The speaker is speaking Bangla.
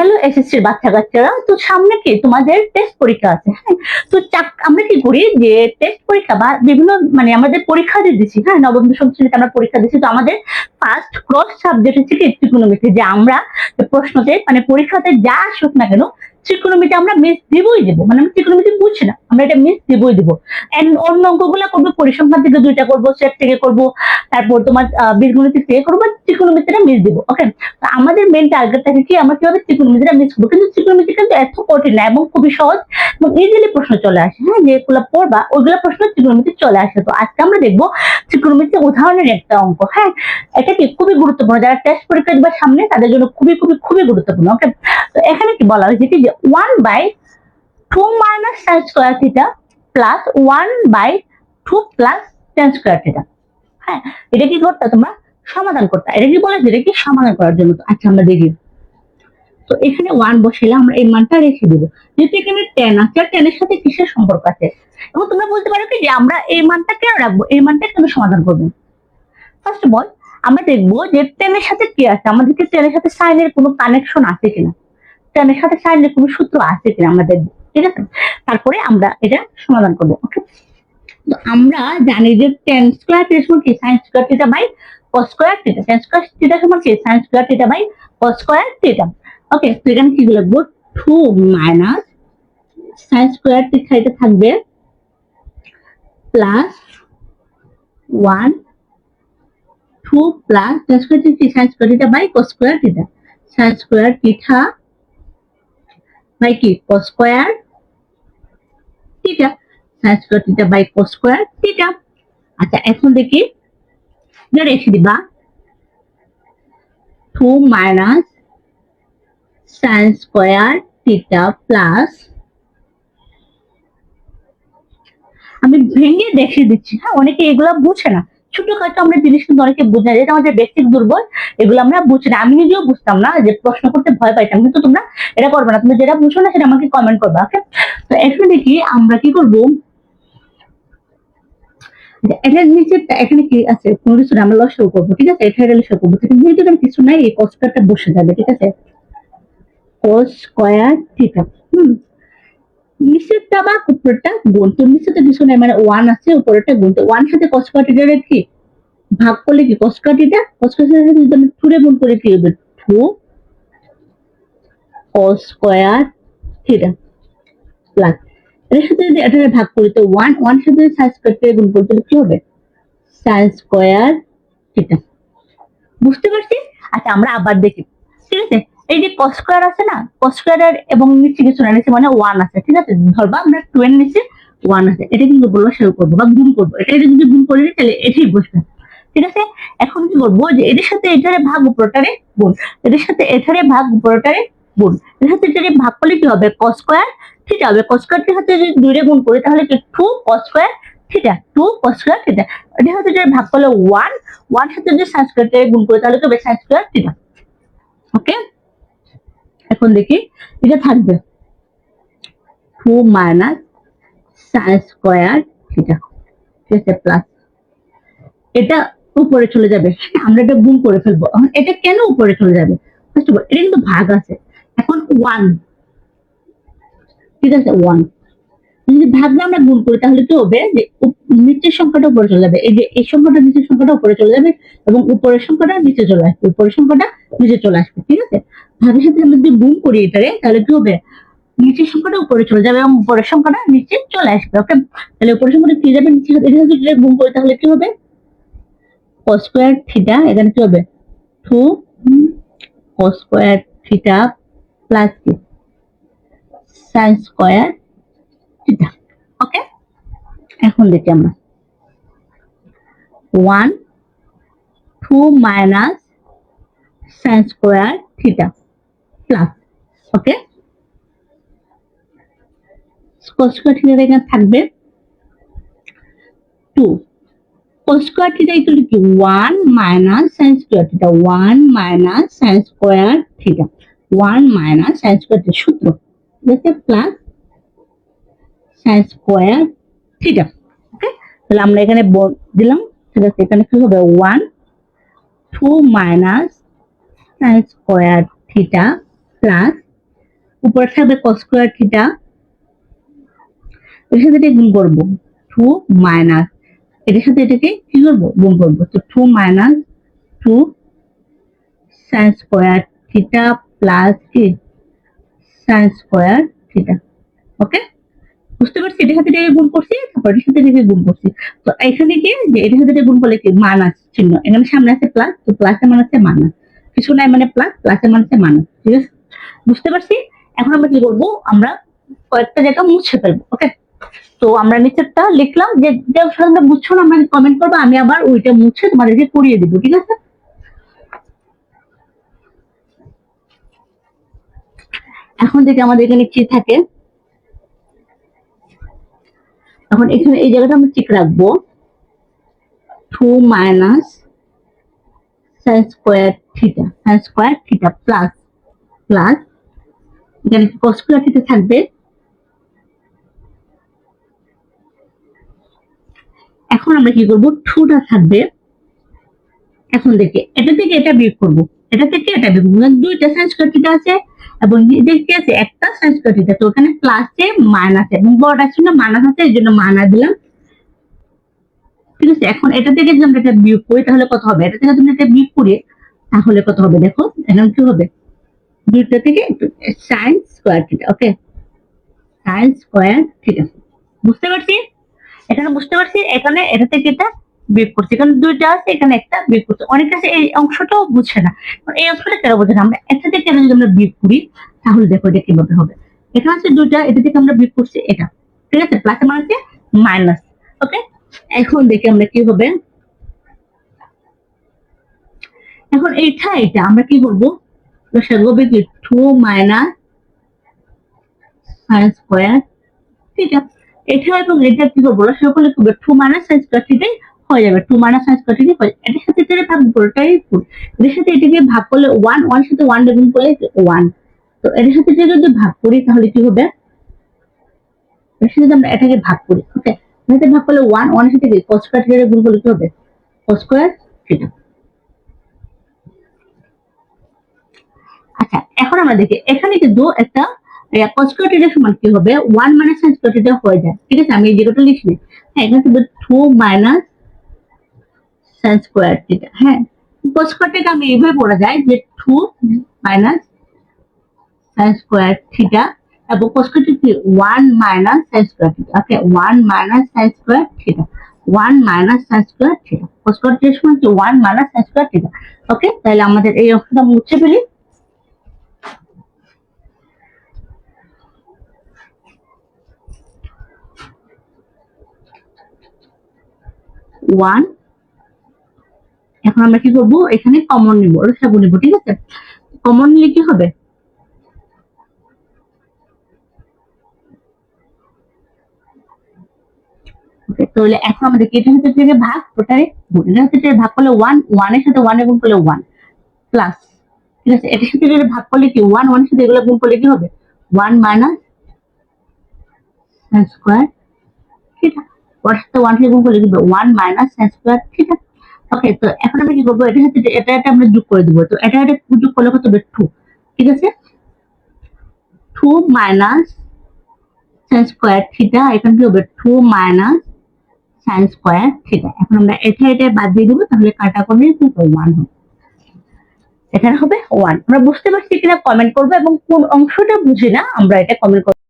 হ্যালো এসএসসির বাচ্চা কাচ্চারা, তো সামনে কি তোমাদের টেস্ট পরীক্ষা আছে। হ্যাঁ, তো আমরা কি করি যে টেস্ট পরীক্ষা বা বিভিন্ন আমাদের পরীক্ষা দিয়ে দিচ্ছি। হ্যাঁ, নবম দশম শ্রেণীতে আমরা পরীক্ষা দিচ্ছি, তো আমাদের ফার্স্ট ক্রস সাবজেক্ট হচ্ছে কি ত্রিকোণমিতি, যে আমরা প্রশ্নতে পরীক্ষাতে যা আসুক না কেন ত্রিকোণমিতি আমরা মিস দিবই দিব। আমরা ত্রিকোণমিতি বুঝছি না, আমরা এটা মিস দিবই দিব। অন্য অঙ্কগুলো করবো, পরিসংখ্যান থেকে 2টা করবো, সেট থেকে করবো, তারপর তোমার বীজগণিত থেকে করবো, ত্রিকোণমিতিটা মিস দিব। ওকে, আমাদের মেন টার্গেট থাকে কি আমরা কিভাবে ত্রিকোণমিতিটা মিস করবো। কিন্তু ত্রিকোণমিতি কিন্তু এত কঠিন না এবং খুবই সহজ এবং ইজিলি প্রশ্ন চলে আসে। হ্যাঁ, যেগুলো পড়বা ওইগুলো প্রশ্ন ত্রিকোণমিতি চলে আসে। তো আজকে আমরা দেখবো ত্রিকোণমিতি উদাহরণের একটা অঙ্ক। হ্যাঁ, এটা কি খুবই গুরুত্বপূর্ণ, যারা টেস্ট পরীক্ষা দিবার সামনে তাদের জন্য খুবই খুবই খুবই গুরুত্বপূর্ণ। ওকে, তো এখানে কি বলা হয়েছে কি যে 1/2 minus sin square theta plus 1/2 plus tan square theta. হ্যাঁ, এটা কি করতে তোমরা সমাধান করতে, এটা কি বলে যেটা কি সমাধান করার জন্য। আচ্ছা, আমরা দেখি। তো এখানে 1 বসাইলে আমরা এই মানটা রেখে দিব, যেহেতু এখানে tan আছে, আর tan এর সাথে কিসের সম্পর্ক আছে। এবং তোমরা বলতে পারো কি যে আমরা এই মানটা কেন রাখবো, এই মানটা কেন সমাধান করবো। ফার্স্ট অফ অল আমরা দেখবো যে tan এর সাথে কি আছে, আমাদেরকে tan এর সাথে sin এর কোনো কানেকশন আছে কিনা, tan এর সাথে sin এর কোনো সূত্র আছে কিনা আমরা দেখবো। ঠিক আছে, তারপরে আমরা এটা সমাধান করবো। ওকে, তো আমরা জানি যে tan স্কয়ার থিটা সমান কি sin square theta by cos square theta, tan square theta সমান কি sin square theta by cos square theta. Okay, তো এখানে কি লিখবো 2 মাইনাস sin স্কয়ার থিটা, এটা থাকবে plus 1 2 plus tan square theta sin square theta by cos square theta, sin square theta by কি cos square theta, sin square theta by cos square theta. আচ্ছা, এখন দেখি এটা রেখে দিবা 2 minus sin square theta plus, আমি ভেঙে দেখিয়ে দিচ্ছি। হ্যাঁ, অনেকে এগুলো বুঝে না, ছোটখাটো আমরা জিনিস কিন্তু অনেকে বুঝে না, যেটা আমাদের বেসিক দুর্বল, এগুলো আমরা বুঝি না। আমি নিজেও বুঝতাম না, যে প্রশ্ন করতে ভয় পাইতাম, কিন্তু তোমরা এটা করবে না, তুমি যেটা বুঝো না সেটা আমাকে কমেন্ট করবে। ওকে, তো এখন দেখি আমরা কি করবো, এটার নিচে এখানে কি আছে, কোনো কিছু আমরা লসাগু করবো। ঠিক আছে, এটা লসাগু করবো, যেহেতু এখানে কিছু নাই, এই কষ্টটা বসে যাবে। ঠিক আছে, cos স্কয়ার থিটা, নিচেরটা বা উপরেরটা গুণ, তো নিচেতে কিছু নাই, মানে 1 আছে, উপরেরটা গুণ। তো 1 সাথে cos স্কয়ার থিটা রেখে ভাগ করলে কি cos square theta, cos square থিটার সাথে যদি আমি 2 রে গুণ করি কি হবে 2 cos স্কয়ার থিটা প্লাস, এর সাথে যদি এটা ভাগ করি তো 1 সাথে sin স্কয়ার থিটা গুণ করতে কি হবে sin স্কয়ার থিটা। বুঝতে পারছি? আচ্ছা, আমরা আবার দেখি। ঠিক আছে, এই যে cos স্কয়ার আছে না, cos স্কয়ার এবং নিচে কিছু না, নিচে মানে 1 আছে। ঠিক আছে, ধরবা আমরা 2 এর নিচে 1 আছে, এটা কিন্তু বলবো শুরু করবো বা গুণ করবো, এটা যদি গুণ করি তাহলে এটাই বসবে। ঠিক আছে, এখন কি করবো যে এদের সাথে এটারে ভাগ উপরটারে গুণ, এদের সাথে এটারে ভাগ উপরটারে গুণ, এর সাথে এটারে ভাগ করলে কি হবে cos স্কয়ার থিটা হবে। cos স্কয়ার থিটার সাথে যদি 2 রে গুণ করি তাহলে কি 2 cos square theta, 2 cos square theta. এটার সাথে যদি ভাগ করলে 1 সাথে যদি sin স্কয়ার থিটা গুণ করি তাহলে কি হবে sin স্কয়ার থিটা। ওকে, এখন দেখি এটা থাকবে 2 মাইনাস sin স্কয়ার থিটা। ঠিক আছে, প্লাস এটা উপরে চলে যাবে, আমরা এটা গুণ করে ফেলবো। এটা কেন উপরে চলে যাবে, ফার্স্ট অফ অল এটা কিন্তু ভাগ আছে, এখন 1। ঠিক আছে, 1 যদি ভাগলে আমরা গুণ করি তাহলে কি হবে যে নিচের সংখ্যাটা উপরে চলে যাবে, এই যে এই সংখ্যাটা নিচের সংখ্যাটা উপরে চলে যাবে এবং উপরের সংখ্যাটা নিচে চলে আসবে, উপরের সংখ্যাটা নিচে চলে আসবে। ঠিক আছে, ভাগের সাথে আমরা যদি গুণ করি এটারে তাহলে কি হবে নিচের সংখ্যাটা উপরে চলে যাবে এবং উপরের সংখ্যাটা নিচে চলে আসবে। ওকে, তাহলে উপরের সংখ্যাটা কি যাবে নিচে, এটা যদি গুণ করি তাহলে কি হবে cos স্কয়ার থিটা, এখানে কি হবে 2 cos স্কয়ার থিটা প্লাস কি sin স্কয়ার থিটা। ওকে, এখন দেখি আমরা 1 2 minus sin square theta plus, okay, cos square theta এখানে থাকবে 2 cos square theta equal to 1 minus sin square theta, 1 minus sin square theta, 1 minus sin square theta সূত্র, ঠিক আছে, plus sin square theta. Okay, তাহলে আমরা এখানে দিলাম। ঠিক আছে, এখানে কি হবে 1 2 minus sin square theta plus উপরে থাকবে cos স্কয়ার থিটা, এর সাথে গুণ করব 2 মাইনাস এটার সাথে এটাকে কি করব গুণ করব, তো 2 minus 2 sin square theta plus কি sin স্কয়ার থিটা। ওকে, বুঝতে পারছি? এটার সাথে এটাকে গুণ করছি, তারপর এটার সাথে এটাকে গুণ করছি। তো এখানে কি যে এটার সাথে এটা গুণ করলে কি মাইনাস চিহ্ন, এখানে সামনে আছে প্লাস, তো প্লাসের মান আছে মাইনাস, কিছু নাই মানে প্লাস, প্লাসের মান আছে মাইনাস। ঠিক আছে, বুঝতে পারছি? এখন আমরা কি করব, আমরা কয়েকটা জায়গা মুছে ফেলবো। ওকে, তো আমরা নিচেরটা লিখলাম, যে সাধারণত বুঝছো না আমরা কমেন্ট করবো, আমি আবার ওইটা মুছে তোমাদেরকে করিয়ে দিব। ঠিক আছে, এখন থেকে আমাদের এখানে কি থাকে, এখন এখানে এই জায়গাটা আমরা ঠিক রাখবো 2 minus sin square theta, sin square theta plus plus এখানে cos স্কয়ার থিটা থাকবে। এখন আমরা কি করব, 2টা থাকবে। এখন দেখে এটা থেকে এটা বিয়োগ করব, এটা থেকে এটা বিয়োগ করব, দুইটা sin স্কয়ার থিটা আছে এবং দেখতে আছে একটা sin স্কয়ার থিটা, তো ওখানে প্লাসে মাইনাসে এবং বড়টা ছিল মাইনাস আছে, এই জন্য মাইনাস দিলাম। ঠিক আছে, এখন এটা থেকে যদি আমরা এটা বিয়োগ করি তাহলে কত হবে, এটা থেকে তুমি এটা বিয়োগ করি তাহলে কত হবে, দেখো এখন কি হবে, দুইটা থেকে sin স্কয়ার থিটা। ওকে, sin স্কয়ার থিটা, বুঝতে পারছি? এখানে বুঝতে পারছি, এখানে এটা থেকে এটা বিয়োগ করছি, এখানে দুইটা আছে, এখানে একটা বিয়োগ করছে। অনেক কাছে এই অংশটাও বুঝে না, এই অংশটা কেন বোঝে না, আমরা একটা থেকে যদি আমরা বিয়োগ করি তাহলে দেখো এটা কিভাবে হবে। এখানে আছে দুইটা, এটা থেকে আমরা বিয়োগ করছি এটা, ঠিক আছে, প্লাসের মান আছে মাইনাস। ওকে, এখন দেখি আমরা কি হবে, এখন এটা আমরা কি করবো, লসাগু কি 2 মাইনাস sin স্কয়ার থিটা, এটা এবং এটা কি করবো, লসাগু করলে কি হবে, 2 মাইনাস sin স্কয়ার থিটাই হয়ে যাবে, 2 মাইনাস sin স্কয়ার থিটা হয়ে যাবে। এটার সাথে এটা ভাগ পুরোটাই ফুল, এর সাথে এটাকে ভাগ করলে 1, 1 সাথে 1 গুণ করলে 1, তো এর সাথে এটা যদি ভাগ করি তাহলে কি হবে, এর সাথে আমরা এটাকে ভাগ করি। ওকে, এটাকে ভাগ করলে 1, 1 এর সাথে cos স্কয়ার থিটা গুণ করলে কি হবে, cos স্কয়ার থিটা। আচ্ছা, এখন আমরা দেখি এখানে কিন্তু একটা cos স্কয়ার থিটা সমান কি হবে, 1 মাইনাস sin স্কয়ার থিটা হয়ে যায়। ঠিক আছে, আমি এই জায়গাটা লিখি, হ্যাঁ এখানে কিন্তু 2 মাইনাস sin স্কয়ার থিটা। হ্যাঁ, cos স্কয়ার থিটা আমি এইভাবে পড়া যায় যে 2 মাইনাস sin স্কয়ার থিটা এবং cos square theta 1 minus sin square theta. Okay, 1 minus sin square theta, 1 minus sin square theta, cos square theta সমান কি 1 minus sin square theta. Okay, তাহলে আমাদের এই অংশটা মুছে ফেলি। 1, এখন আমরা কি করবো, এখানে কমন নিব, লসাগু নিব। ঠিক আছে, কমন নিলে কি হবে, তাহলে এখন আমাদের এটা হচ্ছে থেকে ভাগ, ওটারে এটা হচ্ছে ভাগ করলে 1, 1 এর সাথে 1 গুণ করলে 1 প্লাস, ঠিক আছে, এটার সাথে যদি ভাগ করলে কি 1, 1 এর সাথে এগুলো গুণ করলে কি হবে, 1 মাইনাস sin স্কয়ার থিটা, ওর সাথে 1 কে গুণ করলে কি হবে, 1 minus sin square theta. Okay, তো এখন আমরা কি করবো, এটার সাথে এটা আমরা যোগ করে দিব, তো এটা যোগ করলে কত হবে 2। ঠিক আছে, 2 মাইনাস sin স্কয়ার থিটা, এখানে কি হবে 2 মাইনাস sin স্কয়ার থিটা। এখন আমরা এটা বাদ দিয়ে দিব, তাহলে কাটা করলে 1 হবে, এখানে হবে 1। আমরা বুঝতে পারছি কিনা কমেন্ট করবো, এবং কোন অংশটা বুঝি না আমরা এটা কমেন্ট করবো।